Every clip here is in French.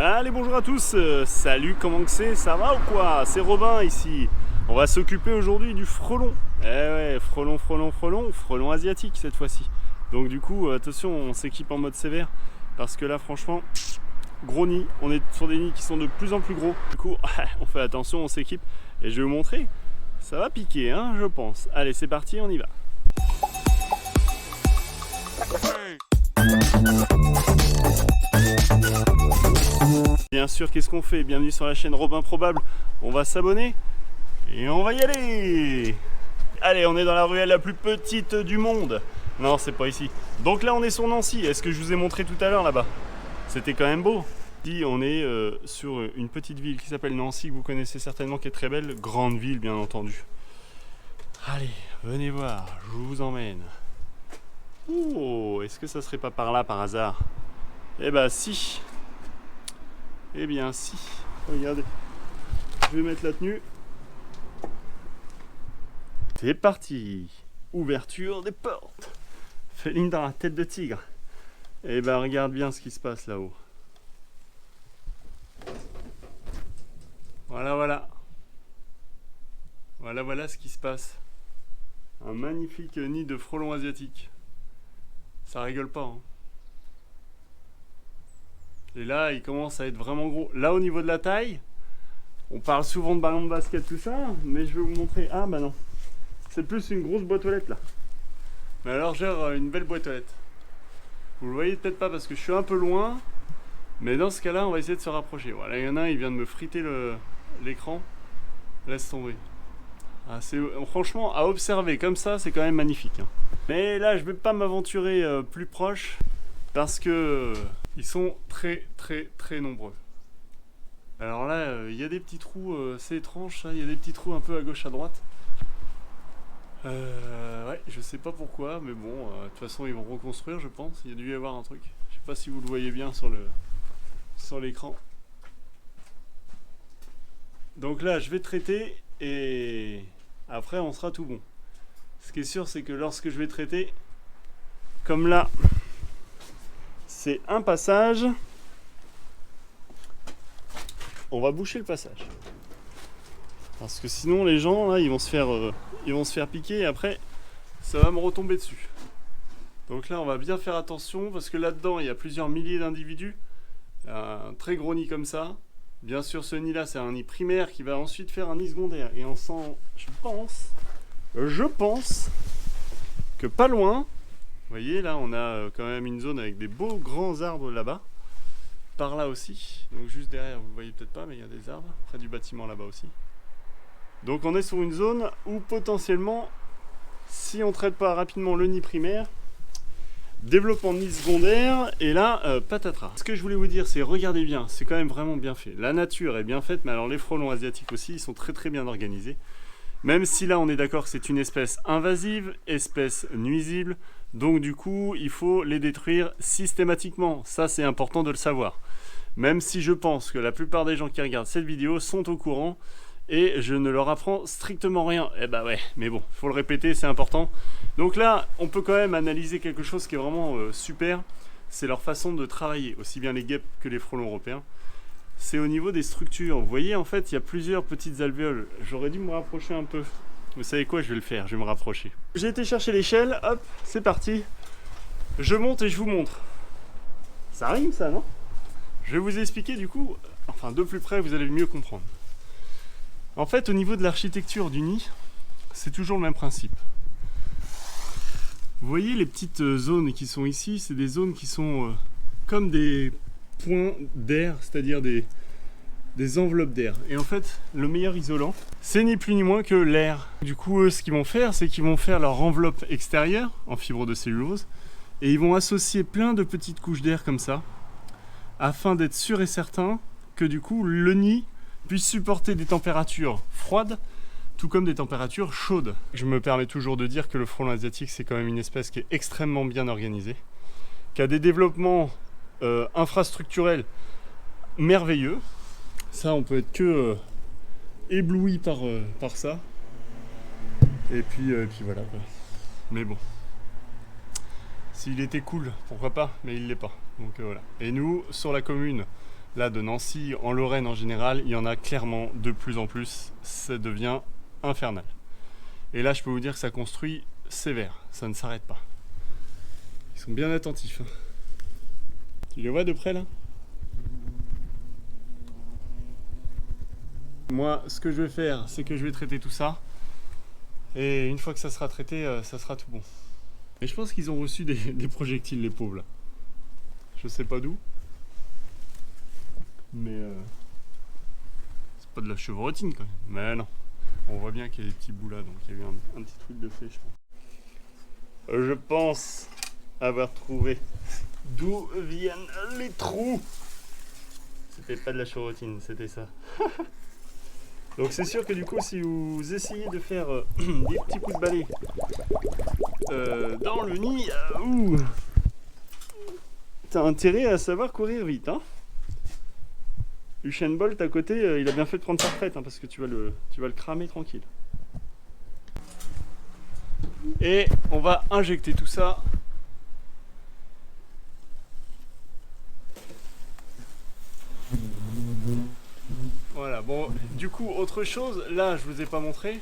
Allez, bonjour à tous, salut, comment que c'est? Ça va ou quoi? C'est Robin ici. On va s'occuper aujourd'hui du frelon. Eh ouais, frelon asiatique cette fois-ci. Donc du coup, attention, on s'équipe en mode sévère. Parce que là, franchement, gros nid. On est sur des nids qui sont de plus en plus gros. Du coup, on fait attention, on s'équipe. Et je vais vous montrer, ça va piquer, hein, je pense. Allez, c'est parti, on y va. Bien sûr, qu'est-ce qu'on fait? Bienvenue sur la chaîne Robin Probable. On va s'abonner et on va y aller. Allez, on est dans la ruelle la plus petite du monde. Non, c'est pas ici. Donc là, on est sur Nancy. Est-ce que je vous ai montré tout à l'heure là-bas? C'était quand même beau. Ici, on est sur une petite ville qui s'appelle Nancy, que vous connaissez certainement, qui est très belle. Grande ville, bien entendu. Allez, venez voir, je vous emmène. Oh, est-ce que ça serait pas par là par hasard? Eh ben si. Eh bien si. Regardez. Je vais mettre la tenue. C'est parti. Ouverture des portes. Féline dans la tête de tigre. Eh ben regarde bien ce qui se passe là-haut. Voilà. Voilà ce qui se passe. Un magnifique nid de frelons asiatiques. Ça rigole pas, hein. Et là, il commence à être vraiment gros. Là, au niveau de la taille, on parle souvent de ballon de basket, tout ça, mais je vais vous montrer. Ah, bah non. C'est plus une grosse boîte aux lettres, là. Mais alors, j'ai une belle boîte aux lettres. Vous le voyez peut-être pas parce que je suis un peu loin, mais dans ce cas-là, on va essayer de se rapprocher. Voilà, il y en a un, il vient de me friter l'écran. Laisse tomber. Ah, franchement, à observer comme ça, c'est quand même magnifique, hein. Mais là, je vais pas m'aventurer plus proche parce que ils sont très nombreux. Alors là, il y a des petits trous, c'est étrange ça, il y a des petits trous un peu à gauche à droite. Ouais, je sais pas pourquoi, mais bon, de toute façon ils vont reconstruire, je pense. Il y a dû y avoir un truc. Je sais pas si vous le voyez bien sur l'écran. Donc là, je vais traiter et après on sera tout bon. Ce qui est sûr, c'est que lorsque je vais traiter, comme là, c'est un passage, on va boucher le passage. Parce que sinon les gens là ils vont se faire piquer et après ça va me retomber dessus. Donc là on va bien faire attention parce que là-dedans il y a plusieurs milliers d'individus. Un très gros nid comme ça. Bien sûr ce nid là c'est un nid primaire qui va ensuite faire un nid secondaire. Et on sent, je pense que pas loin, vous voyez là on a quand même une zone avec des beaux grands arbres là-bas. Par là aussi, donc juste derrière, vous ne voyez peut-être pas, mais il y a des arbres, près du bâtiment là-bas aussi. Donc on est sur une zone où potentiellement, si on ne traite pas rapidement le nid primaire, développement de nid secondaire, et là, patatras. Ce que je voulais vous dire, c'est regardez bien, c'est quand même vraiment bien fait. La nature est bien faite, mais alors les frelons asiatiques aussi, ils sont très bien organisés. Même si là, on est d'accord que c'est une espèce invasive, espèce nuisible, donc du coup, il faut les détruire systématiquement. Ça, c'est important de le savoir. Même si je pense que la plupart des gens qui regardent cette vidéo sont au courant et je ne leur apprends strictement rien. Eh bah ouais, mais bon, il faut le répéter, c'est important. Donc là, on peut quand même analyser quelque chose qui est vraiment super. C'est leur façon de travailler, aussi bien les guêpes que les frelons européens. C'est au niveau des structures. Vous voyez, en fait, il y a plusieurs petites alvéoles. J'aurais dû me rapprocher un peu. Vous savez quoi, je vais le faire, je vais me rapprocher. J'ai été chercher l'échelle, hop, c'est parti. Je monte et je vous montre. Ça rime ça, non? Je vais vous expliquer du coup, enfin de plus près, vous allez mieux comprendre. En fait, au niveau de l'architecture du nid, c'est toujours le même principe. Vous voyez les petites zones qui sont ici, c'est des zones qui sont comme des points d'air, c'est-à-dire des enveloppes d'air. Et en fait, le meilleur isolant, c'est ni plus ni moins que l'air. Du coup, eux, ce qu'ils vont faire, c'est qu'ils vont faire leur enveloppe extérieure en fibre de cellulose et ils vont associer plein de petites couches d'air comme ça afin d'être sûr et certain que du coup, le nid puisse supporter des températures froides tout comme des températures chaudes. Je me permets toujours de dire que le frelon asiatique, c'est quand même une espèce qui est extrêmement bien organisée, qui a des développements infrastructurels merveilleux. Ça, on peut être que ébloui par ça. Et puis voilà, quoi. Mais bon. S'il était cool, pourquoi pas, mais il l'est pas. Donc voilà. Et nous, sur la commune là de Nancy, en Lorraine en général, il y en a clairement de plus en plus. Ça devient infernal. Et là, je peux vous dire que ça construit sévère. Ça ne s'arrête pas. Ils sont bien attentifs. Hein. Tu les vois de près là? Moi, ce que je vais faire, c'est que je vais traiter tout ça. Et une fois que ça sera traité, ça sera tout bon. Et je pense qu'ils ont reçu des projectiles, les pauvres là. Je sais pas d'où. Mais c'est pas de la chevrotine quand même. Mais non. On voit bien qu'il y a des petits bouts là, donc il y a eu un petit truc de fait, je pense. Je pense avoir trouvé d'où viennent les trous. C'était pas de la chevrotine, c'était ça. Donc c'est sûr que du coup, si vous essayez de faire des petits coups de balai dans le nid, t'as intérêt à savoir courir vite, hein. Usain Bolt à côté, il a bien fait de prendre sa retraite, hein, parce que tu vas le cramer tranquille. Et on va injecter tout ça. Voilà, bon, du coup, autre chose, là, je vous ai pas montré,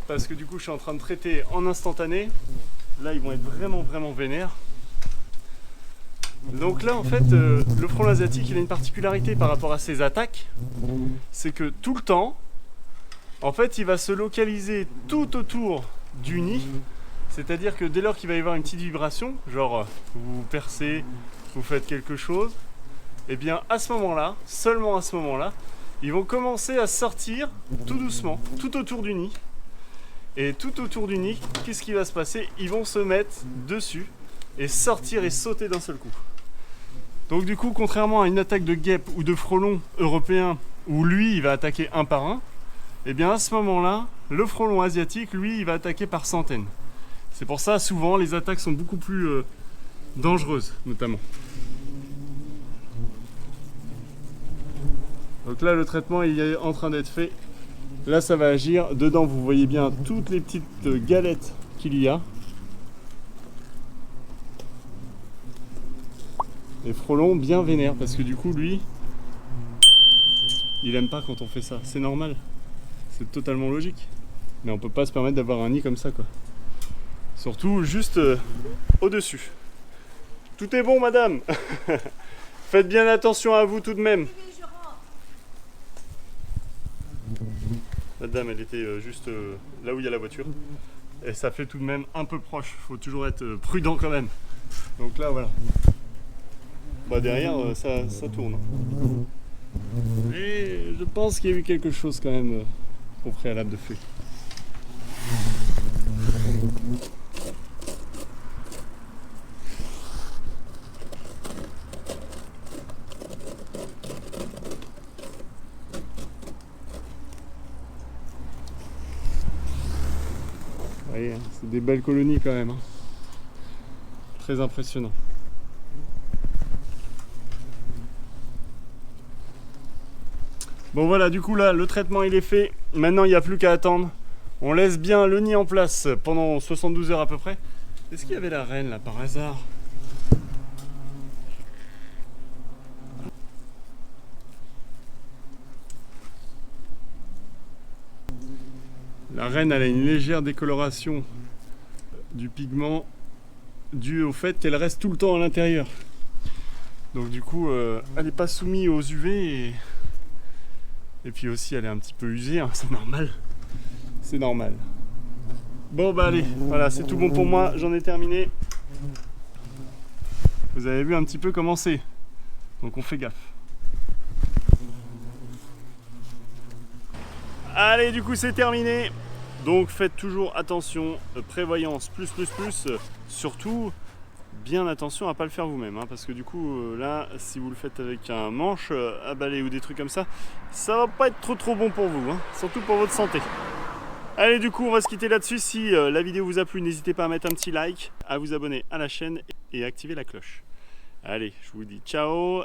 parce que du coup, je suis en train de traiter en instantané. Là, ils vont être vraiment vénères. Donc là, en fait, le frelon asiatique, il a une particularité par rapport à ses attaques, c'est que tout le temps, en fait, il va se localiser tout autour du nid, c'est-à-dire que dès lors qu'il va y avoir une petite vibration, genre vous percez, vous faites quelque chose, et bien à ce moment-là, seulement à ce moment-là, ils vont commencer à sortir tout doucement, tout autour du nid. Et tout autour du nid, qu'est-ce qui va se passer? Ils vont se mettre dessus et sortir et sauter d'un seul coup. Donc du coup, contrairement à une attaque de guêpe ou de frelon européen où lui, il va attaquer un par un, et bien à ce moment-là, le frelon asiatique, lui, il va attaquer par centaines. C'est pour ça, souvent, les attaques sont beaucoup plus dangereuses, notamment. Donc là, le traitement il est en train d'être fait. Là, ça va agir. Dedans, vous voyez bien toutes les petites galettes qu'il y a. Et frelon bien vénère, parce que du coup, lui, il aime pas quand on fait ça. C'est normal. C'est totalement logique. Mais on peut pas se permettre d'avoir un nid comme ça, quoi. Surtout juste au-dessus. Tout est bon, madame. Faites bien attention à vous tout de même. Madame, elle était juste là où il y a la voiture. Et ça fait tout de même un peu proche. Faut toujours être prudent quand même. Donc là, voilà. Bah derrière, ça tourne. Et je pense qu'il y a eu quelque chose quand même au préalable de fait. Vous voyez, c'est des belles colonies quand même. Hein. Très impressionnant. Bon voilà, du coup là, le traitement il est fait. Maintenant, il n'y a plus qu'à attendre. On laisse bien le nid en place pendant 72 heures à peu près. Est-ce qu'il y avait la reine là par hasard? La reine, elle a une légère décoloration du pigment due au fait qu'elle reste tout le temps à l'intérieur. Donc du coup, elle n'est pas soumise aux UV et puis aussi elle est un petit peu usée, hein, c'est normal. C'est normal. Bon bah allez, voilà, c'est tout bon pour moi, j'en ai terminé. Vous avez vu un petit peu comment c'est. Donc on fait gaffe. Allez, du coup c'est terminé. Donc faites toujours attention, prévoyance plus, surtout bien attention à ne pas le faire vous-même, hein, parce que du coup là, si vous le faites avec un manche à balai ou des trucs comme ça va pas être trop bon pour vous, hein, surtout pour votre santé. Allez, du coup on va se quitter là-dessus. Si la vidéo vous a plu, n'hésitez pas à mettre un petit like, à vous abonner à la chaîne et activer la cloche. Allez, je vous dis ciao.